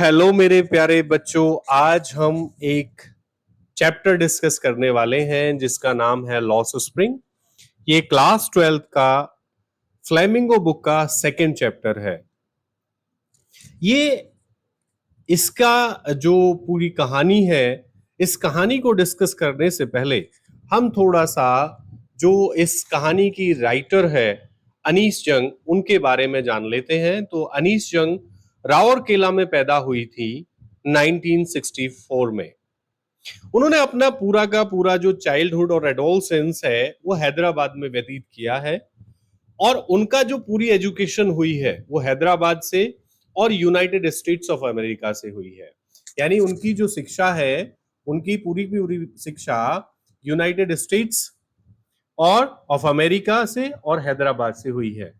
Hello मेरे प्यारे बच्चों। आज हम एक चैप्टर डिस्कस करने वाले हैं जिसका नाम है लॉस स्प्रिंग। ये क्लास 12th का फ्लेमिंगो बुक का सेकंड चैप्टर है। ये इसका जो पूरी कहानी है, इस कहानी को डिस्कस करने से पहले हम थोड़ा सा जो इस कहानी की राइटर है अनीस जंग, उनके बारे में जान लेते हैं। तो अनीस जंग राउरकेला में पैदा हुई थी 1964 में। उन्होंने अपना पूरा का पूरा जो चाइल्डहुड और एडोलसेंस है वो हैदराबाद में व्यतीत किया है, और उनका जो पूरी एजुकेशन हुई है वो हैदराबाद से और यूनाइटेड स्टेट्स ऑफ अमेरिका से हुई है। यानी उनकी जो शिक्षा है, उनकी पूरी की पूरी शिक्षा यूनाइटेड स्टेट्स और ऑफ अमेरिका से और हैदराबाद से हुई है।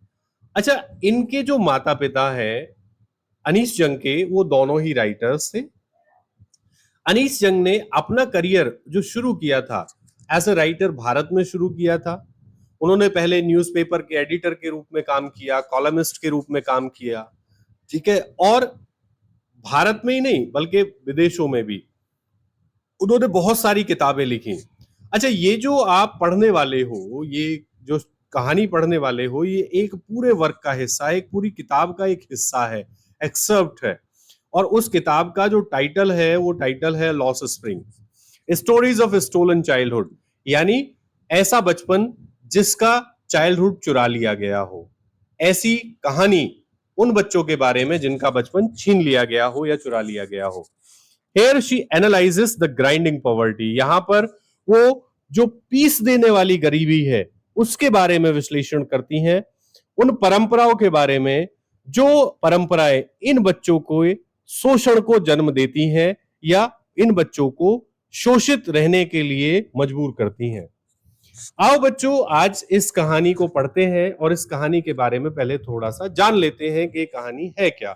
अच्छा, इनके जो माता पिता है अनीस जंग के, वो दोनों ही राइटर्स थे। अनीस जंग ने अपना करियर जो शुरू किया था एज ए राइटर भारत में शुरू किया था। उन्होंने पहले न्यूज़पेपर के एडिटर के रूप में काम किया, कॉलमिस्ट के रूप में काम किया, ठीक है। और भारत में ही नहीं बल्कि विदेशों में भी उन्होंने बहुत सारी किताबें लिखी। अच्छा, ये जो आप पढ़ने वाले हो, ये जो कहानी पढ़ने वाले हो, ये एक पूरे वर्क का हिस्सा है, एक पूरी किताब का एक हिस्सा है, एक्सर्प्ट है। और उस किताब का जो टाइटल है वो टाइटल है lost spring, stories of stolen childhood. यानी ऐसा बचपन जिसका चाइल्डहुड चुरा लिया गया हो, ऐसी कहानी उन बच्चों के बारे में जिनका बचपन छीन लिया गया हो या चुरा लिया गया हो। Here she analyzes the grinding poverty। यहां पर वो जो पीस देने वाली गरीबी है उसके बारे में विश्लेषण करती हैं, उन परंपराओं के बारे में जो परंपराएं इन बच्चों को शोषण को जन्म देती हैं या इन बच्चों को शोषित रहने के लिए मजबूर करती हैं। आओ बच्चों, आज इस कहानी को पढ़ते हैं और इस कहानी के बारे में पहले थोड़ा सा जान लेते हैं कि ये कहानी है क्या।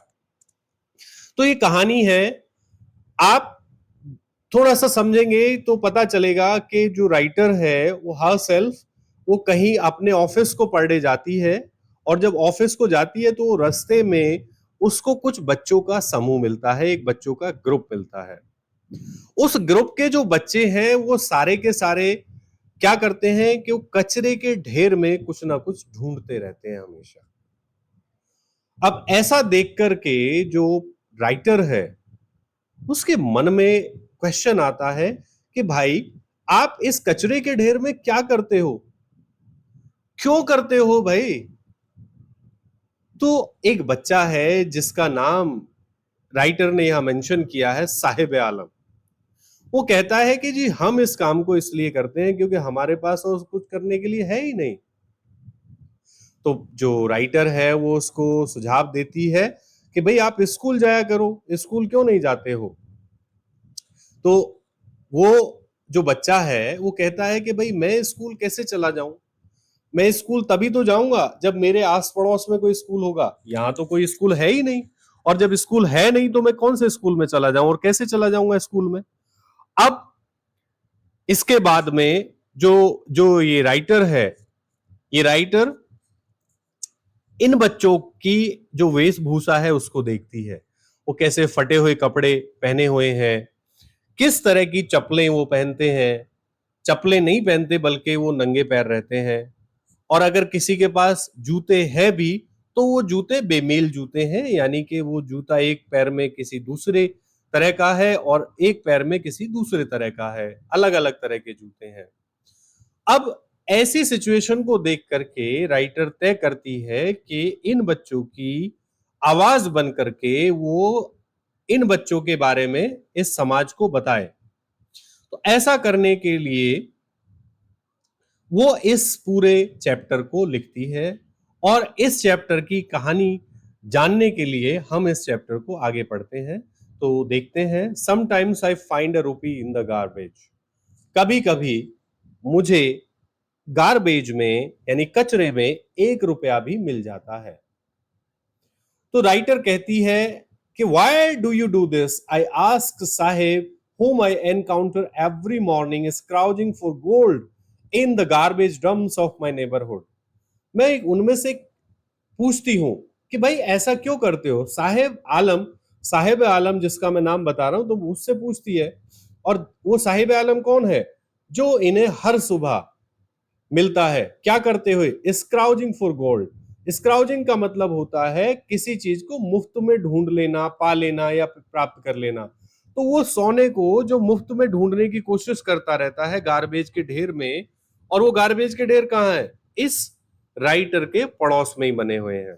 तो ये कहानी है, आप थोड़ा सा समझेंगे तो पता चलेगा कि जो राइटर है वो हर सेल्फ वो कहीं अपने ऑफिस को पढ़ने जाती है, और जब ऑफिस को जाती है तो रास्ते में उसको कुछ बच्चों का समूह मिलता है, एक बच्चों का ग्रुप मिलता है। उस ग्रुप के जो बच्चे हैं वो सारे के सारे क्या करते हैं कि वो कचरे के ढेर में कुछ ना कुछ ढूंढते रहते हैं हमेशा। अब ऐसा देख करके जो राइटर है उसके मन में क्वेश्चन आता है कि भाई, आप इस कचरे के ढेर में क्या करते हो, क्यों करते हो भाई। तो एक बच्चा है जिसका नाम राइटर ने यहां मेंशन किया है, साहिब आलम। वो कहता है कि जी हम इस काम को इसलिए करते हैं क्योंकि हमारे पास और कुछ करने के लिए है ही नहीं। तो जो राइटर है वो उसको सुझाव देती है कि भाई आप स्कूल जाया करो, स्कूल क्यों नहीं जाते हो। तो वो जो बच्चा है वो कहता है कि भाई मैं स्कूल कैसे चला जाऊं, मैं स्कूल तभी तो जाऊंगा जब मेरे आस पड़ोस में कोई स्कूल होगा, यहाँ तो कोई स्कूल है ही नहीं। और जब स्कूल है नहीं तो मैं कौन से स्कूल में चला जाऊं और कैसे चला जाऊंगा स्कूल में। अब इसके बाद में जो जो ये राइटर है, ये राइटर इन बच्चों की जो वेशभूषा है उसको देखती है, वो कैसे फटे हुए कपड़े पहने हुए हैं, किस तरह की चप्पलें वो पहनते हैं, चप्पलें नहीं पहनते बल्कि वो नंगे पैर रहते हैं। और अगर किसी के पास जूते हैं भी तो वो जूते बेमेल जूते हैं, यानी कि वो जूता एक पैर में किसी दूसरे तरह का है और एक पैर में किसी दूसरे तरह का है, अलग अलग तरह के जूते हैं। अब ऐसी सिचुएशन को देख करके राइटर तय करती है कि इन बच्चों की आवाज बन करके वो इन बच्चों के बारे में इस समाज को बताए। तो ऐसा करने के लिए वो इस पूरे चैप्टर को लिखती है, और इस चैप्टर की कहानी जानने के लिए हम इस चैप्टर को आगे पढ़ते हैं। तो देखते हैं, समटाइम्स आई फाइंड अ रूपी इन द गार्बेज। कभी कभी मुझे गार्बेज में यानी कचरे में 1 रुपया भी मिल जाता है। तो राइटर कहती है कि why do you do this, I ask Saheb whom I encounter every morning scrounging for gold in the garbage dumps of my neighborhood। मैं उनमें से पूछती हूं कि भाई ऐसा क्यों करते हो। साहेब आलम साहिब आलम जिसका मैं नाम बता रहा हूं, तो उससे पूछती है। और वो साहिब आलम कौन है? जो इन्हें हर सुबह मिलता है, क्या करते हुए? स्क्राउजिंग फॉर गोल्ड। स्क्राउजिंग का मतलब होता है किसी चीज को मुफ्त में ढूंढ लेना, पा लेना या प्राप्त कर लेना। तो वो सोने को जो मुफ्त में ढूंढने की कोशिश करता रहता है गार्बेज के ढेर में, और वो गार्बेज के ढेर कहाँ है? इस राइटर के पड़ोस में ही बने हुए हैं।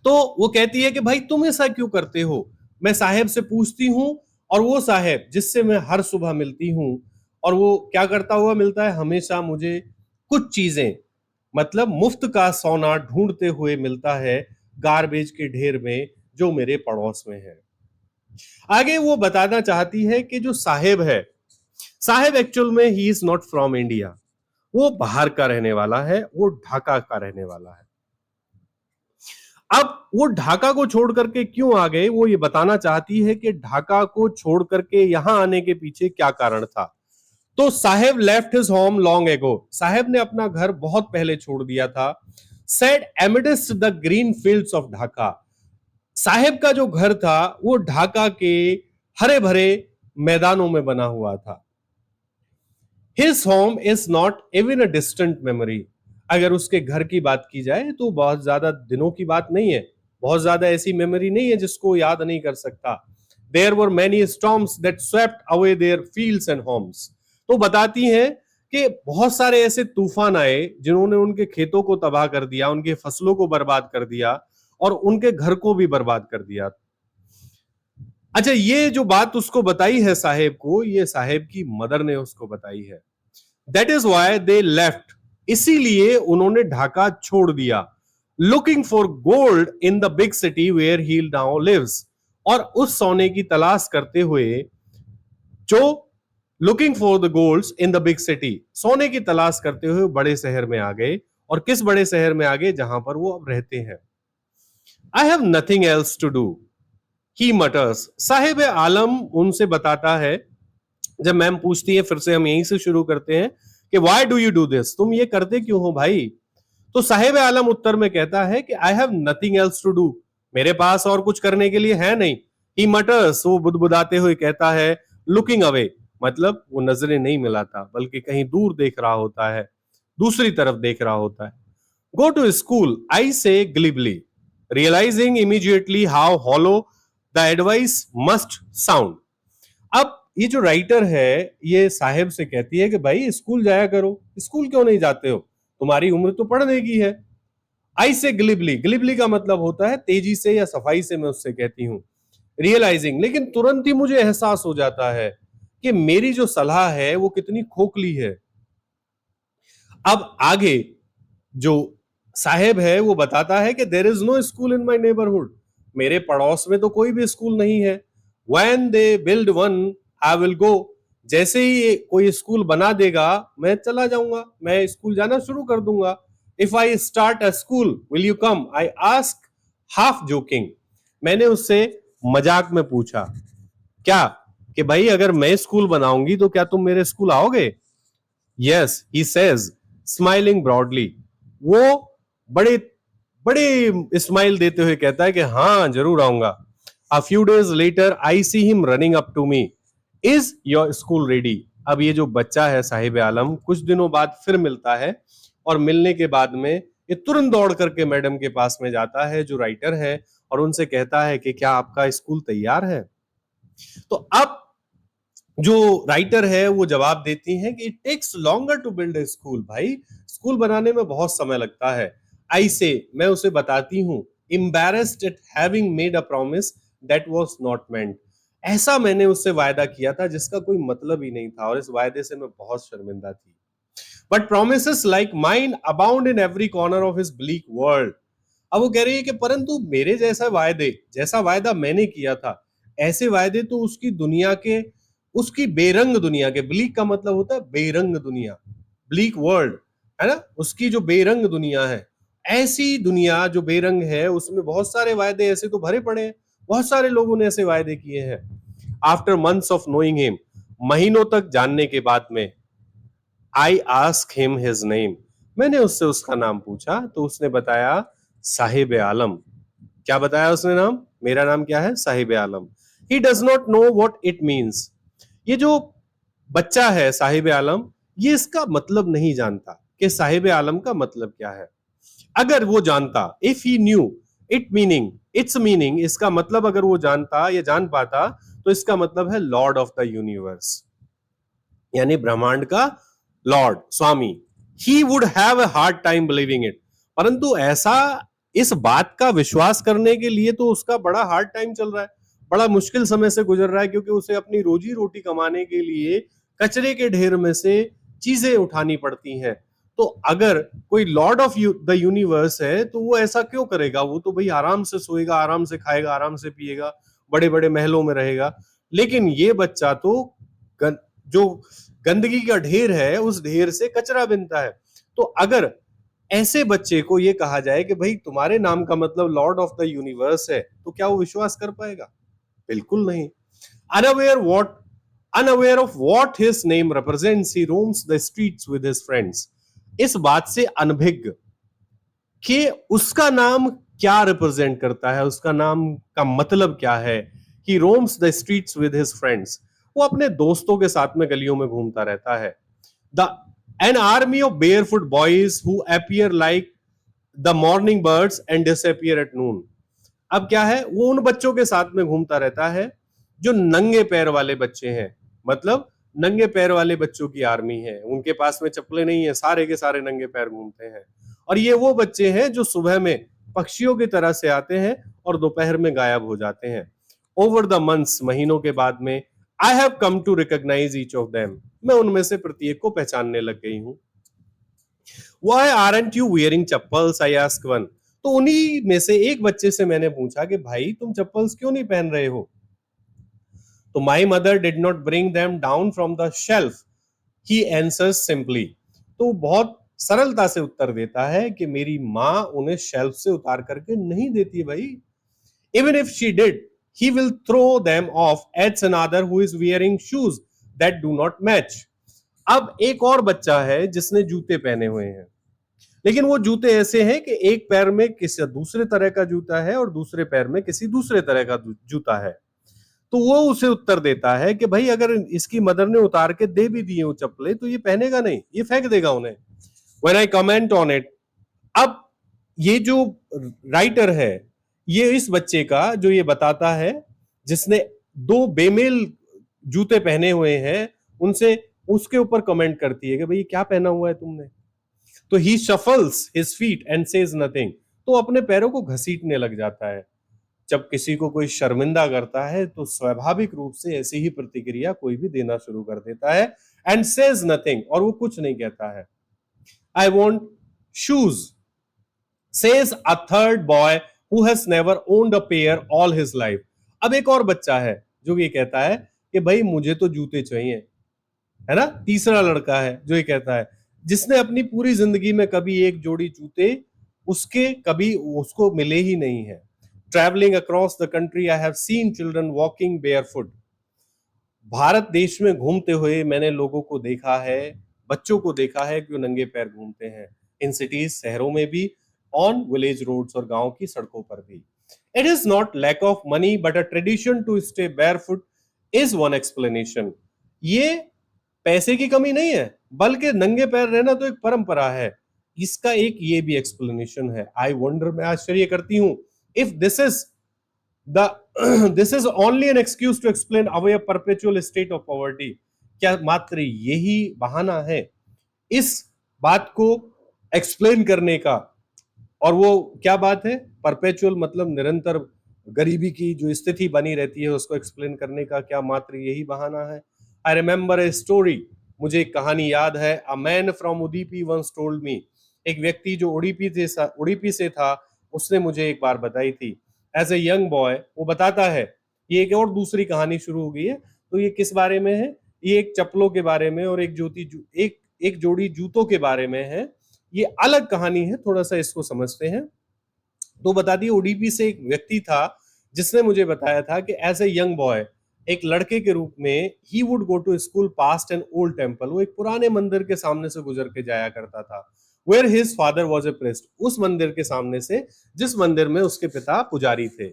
तो वो कहती है कि भाई तुम ऐसा क्यों करते हो? मैं साहेब से पूछती हूँ, और वो साहेब जिससे मैं हर सुबह मिलती हूँ, और वो क्या करता हुआ मिलता है? हमेशा मुझे कुछ चीजें, मतलब मुफ्त का सोना ढूंढते हुए मिलता है गार्बेज के ढेर में जो मेरे पड़ोस में है। आगे वो बताना चाहती है कि जो साहेब है, साहेब एक्चुअल में he is not from India. वो बाहर का रहने वाला है, वो ढाका का रहने वाला है। अब वो ढाका को छोड़ करके क्यों आ गए, वो ये बताना चाहती है कि ढाका को छोड़ करके यहां आने के पीछे क्या कारण था। तो Saheb left his home long ago. Saheb ने अपना घर बहुत पहले छोड़ दिया था। Said amidst the green fields of Dhaka. Saheb का जो घर था वो ढाका के हरे भरे मैदानों में बना हुआ था। His home is not even a distant memory. अगर उसके घर की बात की जाए तो बहुत ज्यादा दिनों की बात नहीं है, बहुत ज्यादा ऐसी मेमोरी नहीं है जिसको याद नहीं कर सकता। There were many storms that swept away their fields and homes. तो बताती हैं कि बहुत सारे ऐसे तूफान आए जिन्होंने उनके खेतों को तबाह कर दिया, उनके फसलों को बर्बाद कर दिया, और उनके घर को भी बर्बाद कर दिया। अच्छा, ये जो बात उसको बताई है साहेब को, ये साहेब की मदर ने उसको बताई है। That is why they left. इसीलिए उन्होंने ढाका छोड़ दिया। Looking for gold in the big city where he now lives. और उस सोने की तलाश करते हुए, जो looking for the golds in the big city, सोने की तलाश करते हुए बड़े शहर में आ गए। और किस बड़े शहर में आ गए? जहां पर वो अब रहते हैं। I have nothing else to do, he mutters. Sahib Alam उनसे बताता है, जब मैम पूछती है, फिर से हम यहीं से शुरू करते हैं कि why do you do this, तुम ये करते क्यों हो भाई? तो साहिब आलम उत्तर में कहता है कि I have nothing else to do, मेरे पास और कुछ करने के लिए है नहीं। ही मटर्स, वो बुदबुदाते हुए कहता है। लुकिंग अवे, मतलब वो नजरें नहीं मिलाता बल्कि कहीं दूर देख रहा होता है, दूसरी तरफ देख रहा होता है। गो to school, I say glibly, realising immediately how hollow the advice must sound. अब ये जो राइटर है, ये साहेब से कहती है कि भाई स्कूल जाया करो। स्कूल क्यों नहीं जाते हो? तुम्हारी उम्र तो पढ़ने की है। आई से ग्लिबली, ग्लिबली का मतलब होता है तेजी से या सफाई से, मैं उससे कहती हूँ। रियलाइजिंग, लेकिन तुरंत ही मुझे एहसास हो जाता है कि मेरी जो सलाह है वो कितनी खोखली है। अब आगे जो साहेब है वो बताता है कि there is no school in my neighbourhood, मेरे पड़ोस में तो कोई भी स्कूल नहीं है। When they build one I will go, जैसे ही कोई स्कूल बना देगा मैं चला जाऊंगा, मैं स्कूल जाना शुरू कर दूंगा। If I start a school will you come, I ask half joking. मैंने उससे मजाक में पूछा, क्या, कि भाई अगर मैं स्कूल बनाऊंगी तो क्या तुम मेरे स्कूल आओगे? Yes, he says, smiling broadly. वो बड़े बड़े स्माइल देते हुए कहता है कि हाँ जरूर आऊंगा। A few days later I see him running up to me, is your school ready. अब ये जो बच्चा है साहिब आलम कुछ दिनों बाद फिर मिलता है, और मिलने के बाद में ये तुरंत दौड़ करके मैडम के पास में जाता है जो राइटर है, और उनसे कहता है कि क्या आपका स्कूल तैयार है? तो अब जो राइटर है वो जवाब देती हैं कि it takes longer to build a school. भाई स्कूल बनाने में बहुत समय लगता है। आई से, मैं उसे बताती हूँ, embarrassed at having made a promise that was not meant। ऐसा मैंने उससे वायदा किया था जिसका कोई मतलब ही नहीं था, और इस वायदे से मैं बहुत शर्मिंदा थी। But promises like mine abound in every corner of his bleak world। अब वो कह रही है कि परंतु मेरे जैसा वायदे, जैसा वायदा मैंने किया था, ऐसे वायदे तो उसकी दुनिया के, उसकी बेरंग दुनिया के, ब्लीक का मतलब होता है बेरंग दुनिया, ब्लीक वर्ल्ड, है ना, उसकी जो बेरंग दुनिया है, ऐसी दुनिया जो बेरंग है उसमें बहुत सारे वायदे ऐसे तो भरे पड़े हैं, बहुत सारे लोगों ने ऐसे वायदे किए हैं। After months of knowing him, महीनों तक जानने के बाद में, I ask him his name, मैंने उससे उसका नाम पूछा तो उसने बताया साहिब आलम। क्या बताया उसने नाम? मेरा नाम क्या है? Sahib Alam. He does not know what it means. ये जो बच्चा है साहिब आलम, ये इसका मतलब नहीं जानता कि साहिब आलम का मतलब क्या है। अगर वो जानता, if he new it's meaning, इसका मतलब अगर वो जानता या जान पाता, तो इसका मतलब है लॉर्ड ऑफ द यूनिवर्स, यानी ब्रह्मांड का Lord, Swami. He would have a hard time believing it. परंतु ऐसा, इस बात का विश्वास करने के लिए तो उसका बड़ा हार्ड टाइम चल रहा है, बड़ा मुश्किल समय से गुजर रहा है, क्योंकि उसे अपनी रोजी रोटी कमाने के लिए कचरे के ढेर में से चीजें उठानी पड़ती हैं। तो अगर कोई लॉर्ड ऑफ द यूनिवर्स है, तो वो ऐसा क्यों करेगा? वो तो भाई आराम से सोएगा, आराम से खाएगा, आराम से पिएगा, बड़े बड़े महलों में रहेगा। लेकिन ये बच्चा तो जो गंदगी का ढेर है, उस ढेर से कचरा बिनता है। तो अगर ऐसे बच्चे को ये कहा जाए कि भाई तुम्हारे नाम का मतलब लॉर्ड ऑफ द यूनिवर्स है, तो क्या वो विश्वास कर पाएगा? बिल्कुल नहीं। Unaware what unaware of what his name represents, he roams the streets with his friends. इस बात से अनभिज्ञ कि उसका नाम क्या रिप्रेजेंट करता है, उसका नाम का मतलब क्या है। He roams the streets with his friends, वो अपने दोस्तों के साथ में गलियों में घूमता रहता है। The an army of barefoot boys who appear like the morning birds and disappear at noon. अब क्या है, वो उन बच्चों के साथ में घूमता रहता है जो नंगे पैर वाले बच्चे हैं। मतलब नंगे पैर वाले बच्चों की आर्मी है, उनके पास में चप्पलें नहीं है, सारे के सारे नंगे पैर घूमते हैं। और ये वो बच्चे हैं जो सुबह में पक्षियों की तरह से आते हैं और दोपहर में गायब हो जाते हैं। ओवर द मंथ्स, महीनों के बाद में, I have come to recognise each of them, मैं उनमें से प्रत्येक को पहचानने लग गई हूं। Why aren't you wearing chappals? I asked one. तो उन्हीं में से एक बच्चे से मैंने पूछा कि भाई तुम चप्पल्स क्यों नहीं पहन रहे हो? तो my mother did not bring them down from the shelf, he answers simply. तो बहुत सरलता से उत्तर देता है कि मेरी माँ उन्हें शेल्फ से उतार करके नहीं देती भाई। Even if she did, he will throw them off at another who is wearing shoes that do not match. अब एक और बच्चा है जिसने जूते पहने हुए हैं, लेकिन वो जूते ऐसे हैं कि एक पैर में किसी दूसरे तरह का जूता है और दूसरे पैर में किसी दूसरे तरह का जूता है। तो वो उसे उत्तर देता है कि भाई अगर इसकी मदर ने उतार के दे भी दिए वो चप्पलें, तो ये पहनेगा नहीं, ये फेंक देगा उन्हें। When I comment on it, अब ये जो राइटर है, ये इस बच्चे का जो ये बताता है, जिसने दो बेमेल जूते पहने हुए हैं, उनसे उसके ऊपर कमेंट करती है कि भाई क्या पहना हुआ है तुमने। तो he shuffles his feet and says nothing, तो अपने पैरों को घसीटने लग जाता है। जब किसी को कोई शर्मिंदा करता है तो स्वाभाविक रूप से ऐसी ही प्रतिक्रिया कोई भी देना शुरू कर देता है। एंड सेज नथिंग, और वो कुछ नहीं कहता है। I want shoes, says a third boy who has never owned a pair all his life. अब एक और बच्चा है जो ये कहता है कि भाई मुझे तो जूते चाहिए, है ना। तीसरा लड़का है जो ये कहता है, जिसने अपनी पूरी जिंदगी में कभी एक जोड़ी जूते उसके कभी उसको मिले ही नहीं है। Travelling across the country I have seen children walking barefoot. Bharat देश में घूमते हुए मैंने लोगों को देखा है, बच्चों को देखा है कि वो नंगे पैर घूमते हैं। इन सिटीज, शहरों में भी, ऑन विलेज रोड्स, और गांव की सड़कों पर भी। It is not lack of money but a tradition to stay barefoot is one explanation. ये पैसे की कमी नहीं है, बल्कि नंगे पैर रहना तो एक परंपरा है। इसका एक ये भी एक्सप्लेनेशन है। आई वंडर, मैं आश्चर्य करती हूं, if this is only an excuse to explain away perpetual state of poverty. क्या मात्र यही बहाना है इस बात को एक्सप्लेन करने का? और वो क्या बात है? परपेचुअल मतलब निरंतर गरीबी की जो स्थिति बनी रहती है, उसको एक्सप्लेन करने का क्या मात्र यही बहाना है? आई रिमेंबर ए स्टोरी, मुझे एक कहानी याद है। A man from Udupi once told me, एक व्यक्ति जो उडीपी से था, उसने मुझे एक बार बताई थी। एज ए यंग बॉय, वो बताता है, ये एक और दूसरी कहानी शुरू हो गई है। तो ये किस बारे में है? ये एक चप्पलों के बारे में और एक जोड़ी जूतों के बारे में है। ये अलग कहानी है, थोड़ा सा इसको समझते हैं। तो बता दी, ओडीपी से एक व्यक्ति था जिसने मुझे बताया था कि एज ए यंग बॉय, एक लड़के के रूप में, he would go to school past an old temple. वो एक पुराने मंदिर के सामने से गुजर के जाया करता था। Where his father was a priest, उस मंदिर के सामने से जिस मंदिर में उसके पिता पुजारी थे।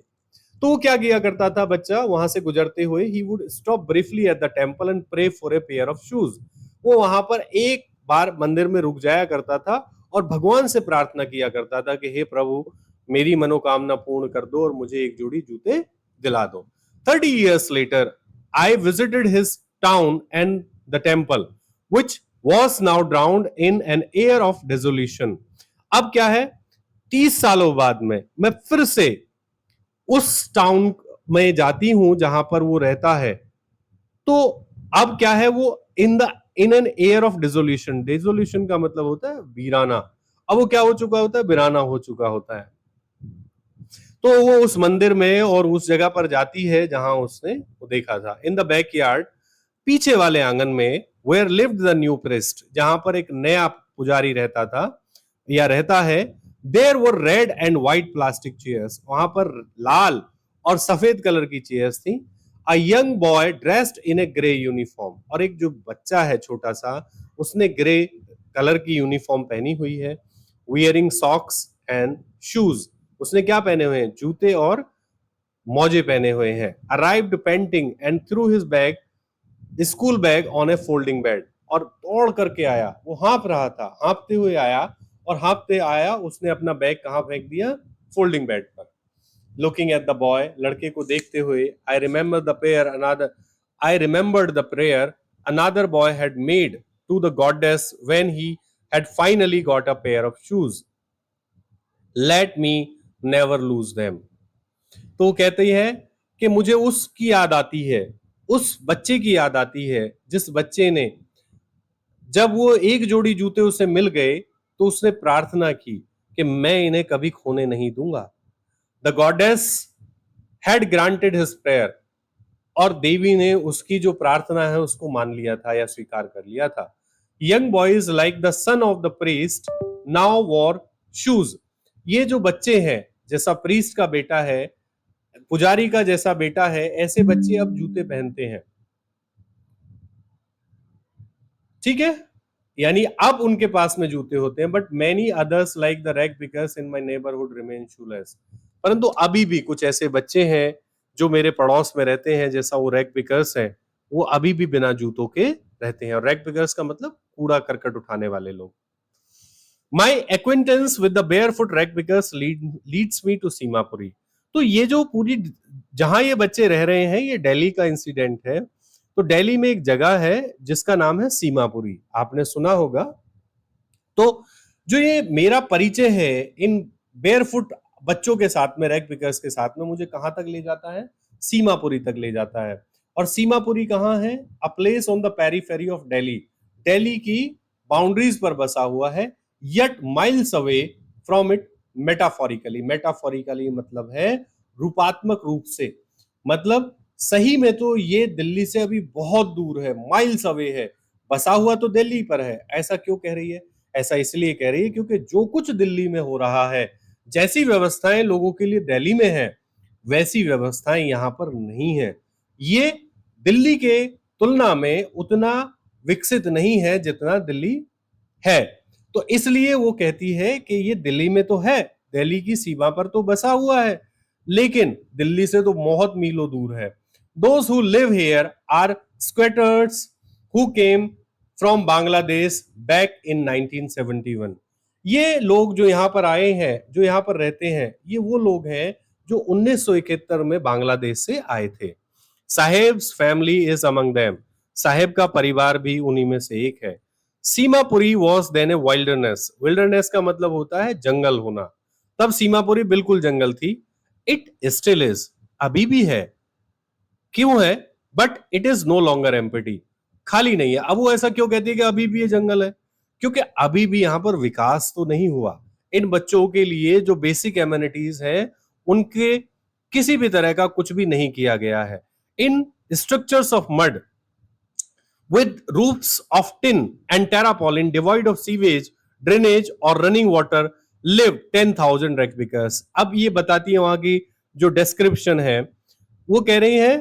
तो क्या किया करता था बच्चा, वहां से गुजरते हुए he would stop briefly at the temple and pray for a pair of shoes. वो वहां पर एक बार मंदिर में रुक जाया करता था और भगवान से प्रार्थना किया करता था कि हे प्रभु, मेरी मनोकामना पूर्ण कर दो और मुझे एक जोड़ी जूते दिला दो। 30 years later, I visited his town and the temple, which was now drowned in an air of desolation. अब क्या है, 30 सालों बाद में मैं फिर से उस टाउन में जाती हूं जहां पर वो रहता है। तो अब क्या है, वो in an air of dissolution, dissolution का मतलब होता है वीराना। अब वो क्या हो चुका होता है, वीराना हो चुका होता है। तो वो उस मंदिर में और उस जगह पर जाती है जहां उसने वो देखा था। इन द बैकयार्ड, पीछे वाले आंगन में, where lived the new priest, जहां पर एक नया पुजारी रहता था या रहता है, there were red and white plastic chairs, वहां पर लाल और सफेद कलर की चेयर्स थी। A young boy dressed in a grey uniform, और एक जो बच्चा है छोटा सा, उसने ग्रे कलर की यूनिफॉर्म पहनी हुई है। वियरिंग सॉक्स एंड शूज, उसने क्या पहने हुए हैं, जूते और मौजे पहने हुए हैं। Arrived painting and through his bag, school bag on A folding bed, और दौड़ करके आया, वो हाँफ रहा था, हाँफते हुए आया, और हाँफते आया उसने अपना बैग कहाँ फेंक दिया, फोल्डिंग बेड पर। लुकिंग एट द बॉय, लड़के को देखते हुए, I remembered the prayer another boy had made to the goddess when he had finally got a pair of shoes. Let me never lose them. तो कहती है कि मुझे उसकी याद आती है, उस बच्चे की याद आती है जिस बच्चे ने, जब वो एक जोड़ी जूते उसे मिल गए तो उसने प्रार्थना की कि मैं इन्हें कभी खोने नहीं दूंगा। The goddess had granted his prayer, और देवी ने उसकी जो प्रार्थना है उसको मान लिया था या स्वीकार कर लिया था। Young boys like the son of the priest now war shoes, ये जो बच्चे हैं, जैसा प्रीस्ट का बेटा है, पुजारी का जैसा बेटा है, ऐसे बच्चे अब जूते पहनते हैं। ठीक है, यानी अब उनके पास में जूते होते हैं। But many others like the rag pickers in my neighbourhood remain shoelace, परंतु अभी भी कुछ ऐसे बच्चे हैं जो मेरे पड़ोस में रहते हैं, जैसा वो रैग पिकर्स हैं, वो अभी भी बिना जूतों के रहते हैं। और रैग पिकर्स का मतलब कूड़ा करकट उठाने वाले लोग। My acquaintance with the barefoot rag pickers leads me to Seemapuri. तो ये जो पूरी, जहां ये बच्चे रह रहे हैं, ये दिल्ली का इंसिडेंट है। तो दिल्ली में एक जगह है जिसका नाम है सीमापुरी, आपने सुना होगा। तो जो ये मेरा परिचय है इन बेयरफुट बच्चों के साथ में, रैग पिकर्स के साथ में, मुझे कहां तक ले जाता है, सीमापुरी तक ले जाता है। और सीमापुरी कहां है, a place on the periphery of Delhi, Delhi की बाउंड्रीज पर बसा हुआ है, yet miles away from it metaphorically. Metaphorically मतलब है रूपात्मक रूप से, मतलब सही में तो ये दिल्ली से अभी बहुत दूर है, माइल्स अवे है। बसा हुआ तो दिल्ली पर है। ऐसा क्यों कह रही है, ऐसा इसलिए कह रही है क्योंकि जो कुछ दिल्ली में हो रहा है, जैसी व्यवस्थाएं लोगों के लिए दिल्ली में है, वैसी व्यवस्थाएं यहाँ पर नहीं है। ये दिल्ली के तुलना में उतना विकसित नहीं है जितना दिल्ली है। तो इसलिए वो कहती है कि ये दिल्ली में तो है, दिल्ली की सीमा पर तो बसा हुआ है, लेकिन दिल्ली से तो बहुत मीलों दूर है। Those who live here are squatters who came from Bangladesh back in 1971. ये लोग जो यहाँ पर आए हैं, जो यहाँ पर रहते हैं, ये वो लोग हैं जो 1971 में बांग्लादेश से आए थे। Saheb's family is among them, Saheb का परिवार भी उन्हीं में से एक है। Seemapuri was then a wilderness, wilderness का मतलब होता है जंगल होना, तब सीमापुरी बिल्कुल जंगल थी। इट स्टिल इज, अभी भी है। क्यों है, but it is no longer empty, खाली नहीं है। अब वो ऐसा क्यों कहती है कि अभी भी ये जंगल है, क्योंकि अभी भी यहां पर विकास तो नहीं हुआ। इन बच्चों के लिए जो बेसिक एम्यूनिटीज है, उनके किसी भी तरह का कुछ भी नहीं किया गया है। In structures of mud with roofs of tin and tarpaulin devoid of sewage, drainage or running water live 10,000 regbikers। अब ये बताती है वहां की जो डिस्क्रिप्शन है, वो कह रही है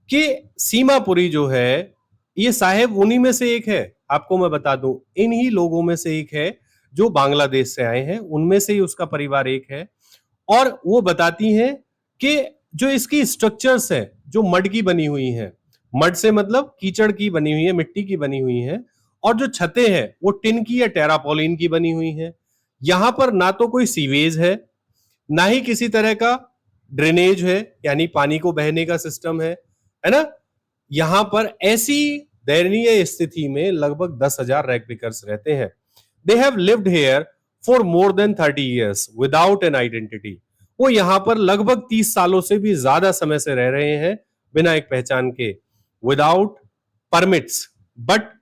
कि सीमापुरी जो है, ये साहेब उन्हीं में से एक है। आपको मैं बता दूं, इन्हीं लोगों में से एक है जो बांग्लादेश से आए हैं, उनमें से ही उसका परिवार एक है। और वो बताती हैं कि जो इसकी स्ट्रक्चर्स है जो मड की बनी हुई है, मड से मतलब कीचड़ की बनी हुई है, मिट्टी की बनी हुई है, और जो छतें हैं वो टिन की या टेरापोलिन की बनी हुई है। यहां पर ना तो कोई सीवेज है, ना ही किसी तरह का ड्रेनेज है, यानी पानी को बहने का सिस्टम है ना। यहां पर ऐसी दयनीय स्थिति में लगभग 10,000 रैग पिकर्स रहते हैं। They have lived here for more than 30 years without an identity. वो यहां पर लगभग 30 सालों से भी ज्यादा समय से रह रहे हैं बिना एक पहचान के, without permits, but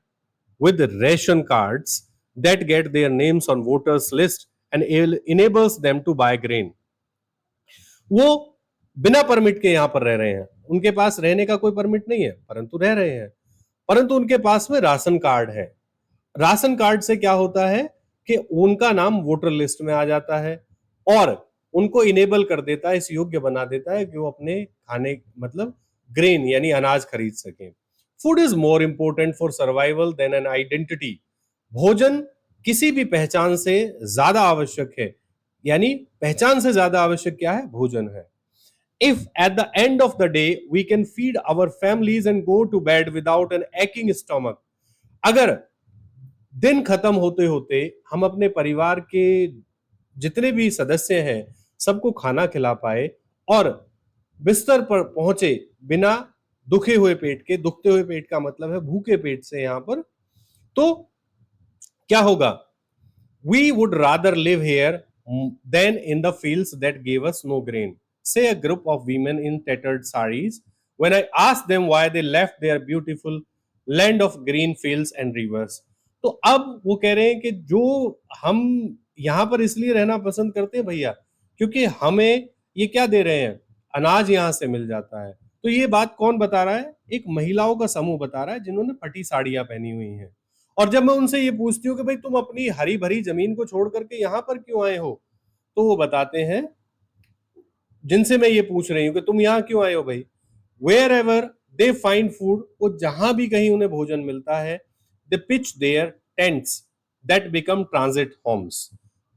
with ration cards that get their names on voters list and enables them to buy grain। वो बिना परमिट के यहां पर रह रहे हैं, उनके पास रहने का कोई परमिट नहीं है परंतु रह रहे हैं, परंतु उनके पास में राशन कार्ड है। राशन कार्ड से क्या होता है कि उनका नाम वोटर लिस्ट में आ जाता है और उनको इनेबल कर देता है, इस योग्य बना देता है कि वो अपने खाने मतलब ग्रेन यानी अनाज खरीद सकें। Food is more important for survival than an identity. भोजन किसी भी पहचान से ज्यादा आवश्यक है, यानी पहचान से ज्यादा आवश्यक क्या है? भोजन है। If at the end of the day we can feed our families and go to bed without an aching stomach, अगर दिन खत्म होते होते हम अपने परिवार के जितने भी सदस्य हैं सबको खाना खिला पाए और बिस्तर पर पहुंचे बिना दुखे हुए पेट के, दुखते हुए पेट का मतलब है भूखे पेट से यहां पर, तो क्या होगा? We would rather live here than in the fields that gave us no grain, say a group of women in tattered saris when I asked them why they left their beautiful land of green fields and rivers। तो अब वो कह रहे हैं कि जो हम यहाँ पर इसलिए रहना पसंद करते हैं भैया क्योंकि हमें ये क्या दे रहे हैं? अनाज यहाँ से मिल जाता है। तो ये बात कौन बता रहा है? एक महिलाओं का समूह बता रहा है जिन्होंने फटी साड़ियां पहनी हुई हैं। और जब मैं उनसे ये पूछती हूँ कि भाई तुम अपनी हरी भरी जमीन को छोड़ करके यहाँ पर क्यों आए हो, तो वो बताते हैं, जिनसे मैं ये पूछ रही हूँ कि तुम यहाँ क्यों आए हो भाई, wherever they find food, वो जहां भी कहीं उन्हें भोजन मिलता है, they pitch their tents that become transit homes.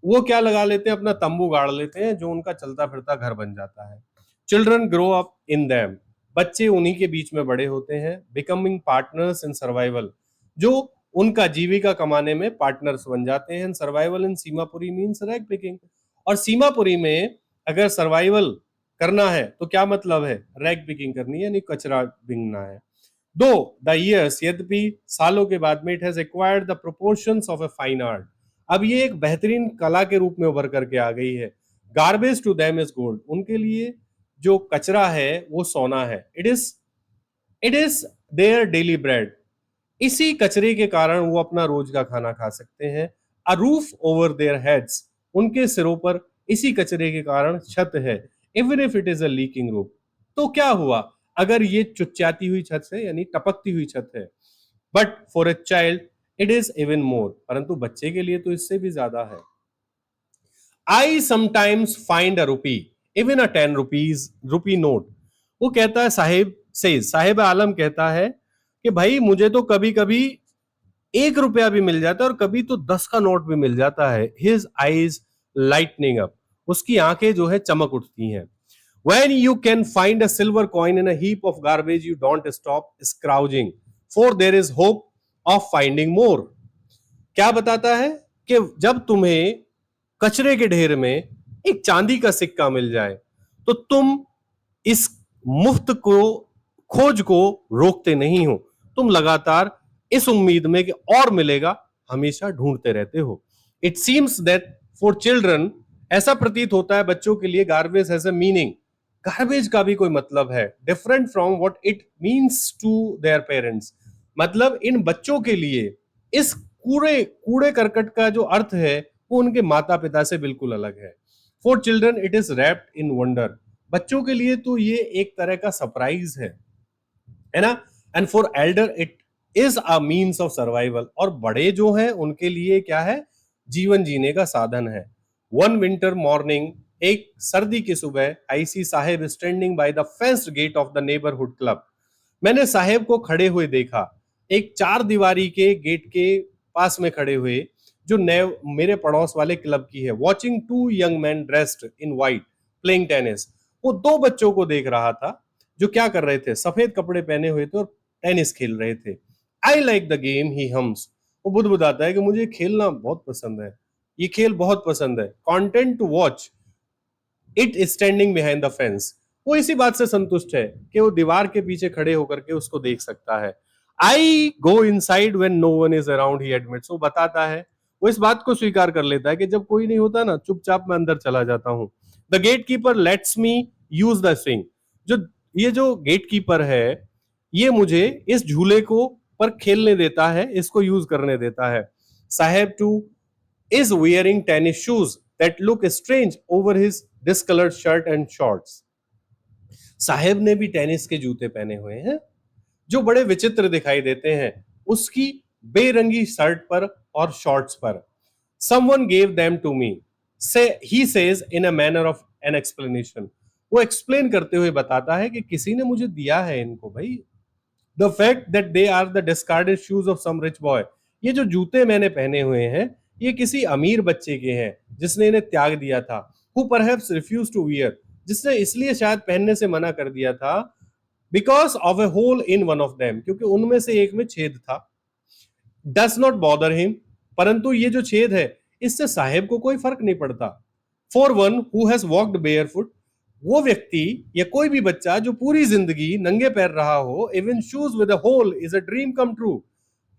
वो क्या लगा लेते हैं? अपना तंबू गाड़ लेते हैं जो उनका चलता फिरता घर बन जाता है। Children grow up in them, बच्चे उन्हीं के बीच में बड़े होते हैं। बिकमिंग पार्टनर्स इन सर्वाइवल, जो उनका जीविका कमाने में पार्टनर्स बन जाते हैं। सर्वाइवल इन सीमापुरी मीन्स रैग पिकिंग, और सीमापुरी में अगर सर्वाइवल करना है तो क्या मतलब है? रैग पिकिंग करनी है, यानी कचरा बिनना है। दो द ईयर्स, यद्यपि सालों के बाद में, it has acquired the proportions of a fine art, अब ये एक बेहतरीन कला के रूप में उभर करके आ गई है। Garbage to them is gold, उनके लिए जो कचरा है वो सोना है। It is their daily bread, इसी कचरे के कारण वो अपना रोज का खाना खा सकते हैं। A roof over their heads, उनके सिरों पर इसी कचरे के कारण छत है। Even if it is a leaking roof, तो क्या हुआ अगर ये चुच्चाती हुई छत है, यानी टपकती हुई छत है। But for a child it is even more, परंतु बच्चे के लिए तो इससे भी ज्यादा है। I sometimes find a rupee even a 10 rupees rupee note, वो कहता है, साहिब आलम कहता है कि भाई मुझे तो कभी कभी 1 रुपया भी मिल जाता है और कभी तो 10 का नोट भी मिल जाता है। हिज आईज लाइटनिंग अप, उसकी आंखें जो है चमक उठती हैं। When you can find a silver coin in a heap of garbage, you don't stop scrounging, for there is hope of finding more। क्या बताता है कि जब तुम्हें कचरे के ढेर में एक चांदी का सिक्का मिल जाए तो तुम इस मुफ्त को खोज को रोकते नहीं हो, तुम लगातार इस उम्मीद में कि और मिलेगा हमेशा ढूंढते रहते हो। It seems that for children, ऐसा प्रतीत होता है बच्चों के लिए, garbage has a meaning, garbage का भी कोई मतलब है, different from what it means to their parents. मतलब इन बच्चों के लिए इस कूड़े कूड़े करकट का जो अर्थ है वो उनके माता पिता से बिल्कुल अलग है। For children it is wrapped in wonder, बच्चों के लिए तो ये एक तरह का सरप्राइज है ना। And for Elder it is a means of survival, और बड़े जो हैं उनके लिए क्या है? जीवन जीने का साधन है। वन विंटर मॉर्निंग, एक सर्दी की सुबह, I see Saheb standing by the fenced gate of the neighbourhood club, मैंने साहेब को खड़े हुए देखा एक 4 दीवारी के गेट के पास में खड़े हुए जो मेरे पड़ोस वाले क्लब की है। Watching 2 young man dressed in white playing tennis, वो दो बच्चों को देख रहा था जो क्या कर रहे थे, सफेद कपड़े पहने हुए थे और टेनिस खेल रहे थे। I like the game, he hums. वो बुदबुदाता है कि मुझे खेलना बहुत पसंद है, ये खेल बहुत पसंद है। Content to watch it standing behind the fence. वो इसी बात से संतुष्ट है कि वो दीवार के पीछे खड़े होकर के उसको देख सकता है। I go inside when no one is around, he admits. वो बताता है, वो इस बात को स्वीकार कर लेता है कि जब कोई नहीं होता ना, चुपचाप मैं अंदर चला जाता हूं। The gatekeeper lets me use the swing. जो ये जो गेट कीपर है, ये मुझे इस झूले को पर खेलने देता है, इसको यूज करने देता है। साहेब to is wearing tennis shoes that look strange over his discolored shirt and shorts. साहेब ने भी टेनिस के जूते पहने हुए हैं जो बड़े विचित्र दिखाई देते हैं उसकी बेरंगी शर्ट पर और शॉर्ट्स पर। Someone gave them to me, say he says in a manner of an explanation. वो एक्सप्लेन करते हुए बताता है कि किसी ने मुझे दिया है इनको भाई। The fact that they are the discarded shoes of some rich boy. ये जो जूते मैंने पहने हुए हैं ये किसी अमीर बच्चे के हैं जिसने इन्हें त्याग दिया था। Who perhaps refuse to wear, जिसने इसलिए शायद पहनने से मना कर दिया था, because of a hole in one of them, क्योंकि उनमें से एक में छेद था। डज नॉट बॉदर हिम, परंतु ये जो छेद है इससे साहेब को कोई फर्क नहीं पड़ता। For one who has walked barefoot, वो व्यक्ति या कोई भी बच्चा जो पूरी जिंदगी नंगे पैर रहा हो, even shoes with a hole is a dream come true.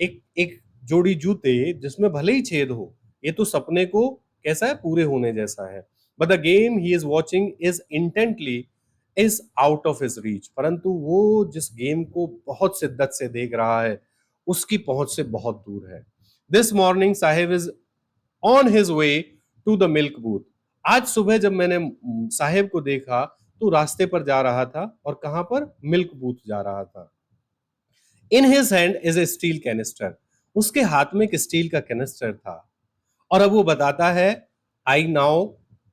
एक जोड़ी जूते जिसमें भले ही छेद हो, ये तो सपने को कैसा है, पूरे होने जैसा है। But the game he is watching is intently is out of his reach, परंतु वो जिस गेम को बहुत शिद्दत से देख रहा है उसकी पहुंच से बहुत दूर है। This morning Saheb is on his way to the milk booth. आज सुबह जब मैंने साहेब को देखा तो रास्ते पर जा रहा था, और कहां पर, मिल्क बूथ जा रहा था। In his hand is a steel canister, उसके हाथ में एक स्टील का कैनिस्टर था। और अब वो बताता है, I now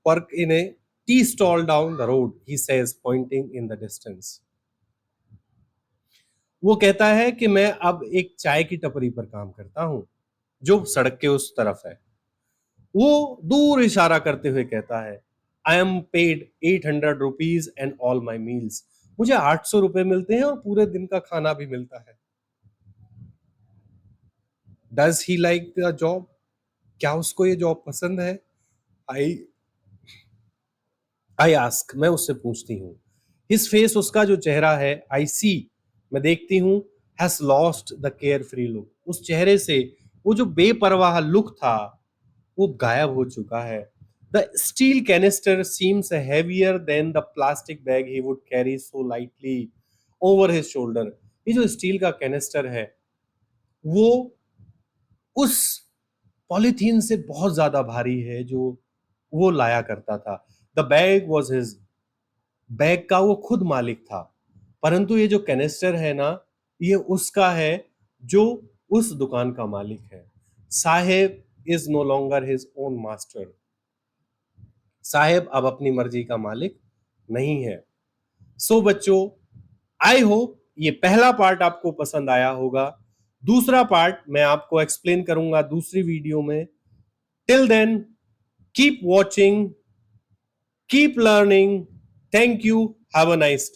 work in A tea stall down the road, he says pointing in the distance. वो कहता है कि मैं अब एक चाय की टपरी पर काम करता हूं जो सड़क के उस तरफ है। वो दूर इशारा करते हुए कहता है, I am paid 800 rupees and all my meals. मुझे 800 रुपए मिलते हैं और पूरे दिन का खाना भी मिलता है। Does he like the job, क्या उसको ये जॉब पसंद है? आई आई आस्क, मैं उससे पूछती हूँ। हिज फेस, उसका जो चेहरा है, आई सी, मैं देखती हूँ, has lost the care free look. उस चेहरे से वो जो बेपरवाह लुक था वो गायब हो चुका है। The steel canister seems heavier than the plastic bag he would carry so lightly over his shoulder. ये जो स्टील का कैनिस्टर है वो उस पॉलीथीन से बहुत ज्यादा भारी है जो वो लाया करता था। The bag was his, bag का वो खुद मालिक था, परंतु ये जो कैनिस्टर है ना, ये उसका है जो उस दुकान का मालिक है। Saheb is no longer his own master, Saheb अब अपनी मर्जी का मालिक नहीं है। सो बच्चों, आई होप ये पहला पार्ट आपको पसंद आया होगा। दूसरा पार्ट मैं आपको एक्सप्लेन करूंगा दूसरी वीडियो में। Till then, keep watching, keep learning. Thank you, have a nice day.